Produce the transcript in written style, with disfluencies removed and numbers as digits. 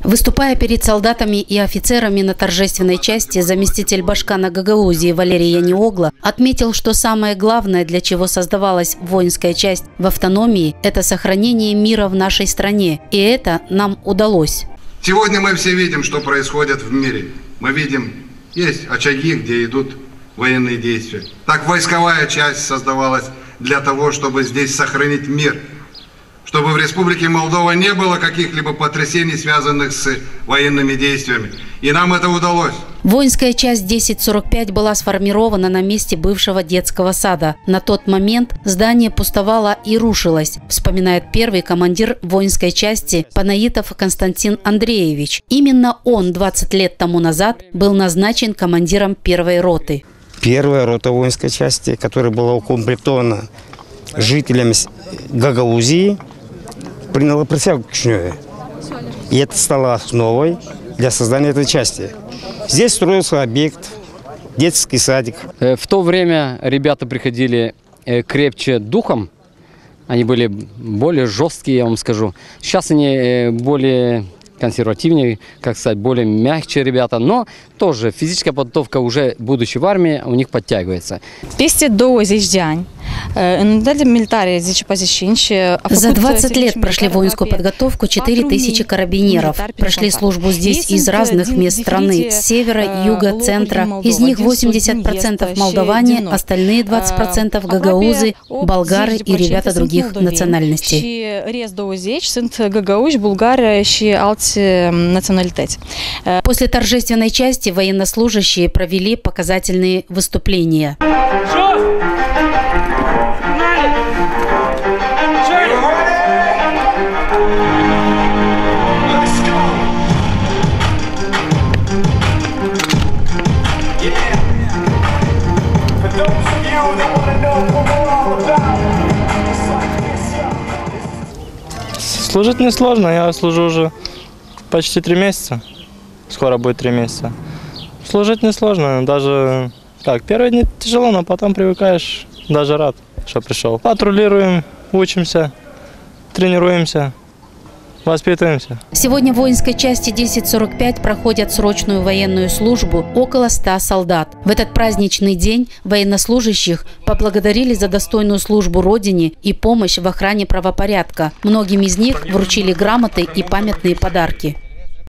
Выступая перед солдатами и офицерами на торжественной части, заместитель башкана Гагаузии Валерий Яниогло отметил, что самое главное, для чего создавалась воинская часть в автономии, это сохранение мира в нашей стране. И это нам удалось. Сегодня мы все видим, что происходит в мире. Мы видим, есть очаги, где идут военные действия. Так войсковая часть создавалась для того, чтобы здесь сохранить мир. Чтобы в Республике Молдова не было каких-либо потрясений, связанных с военными действиями. И нам это удалось. Воинская часть 1045 была сформирована на месте бывшего детского сада. На тот момент здание пустовало и рушилось, вспоминает первый командир воинской части Панаитов Константин Андреевич. Именно он 20 лет тому назад был назначен командиром первой роты. Первая рота воинской части, которая была укомплектована жителями Гагаузии, приняла присягу в Кишиневе. И это стало основой для создания этой части. Здесь строился объект, детский садик. В то время ребята приходили крепче духом. Они были более жесткие, я вам скажу. Сейчас они более консервативнее, как сказать, более мягче ребята. Но тоже физическая подготовка, уже будучи в армии, у них подтягивается. 220 дней. За 20 лет прошли воинскую подготовку 4000 карабинеров. Прошли службу здесь из разных мест страны, с севера, юга, центра. Из них 80% молдаване, остальные 20% гагаузы, болгары и ребята других национальностей. После торжественной части военнослужащие провели показательные выступления. Служить несложно, я служу уже почти 3 месяца. Скоро будет 3 месяца. Служить несложно, даже так, первые дни тяжело, но потом привыкаешь, даже рад, что пришел. Патрулируем, учимся, тренируемся, воспитываемся. Сегодня в воинской части 1045 проходят срочную военную службу около 100 солдат. В этот праздничный день военнослужащих поблагодарили за достойную службу Родине и помощь в охране правопорядка. Многим из них вручили грамоты и памятные подарки.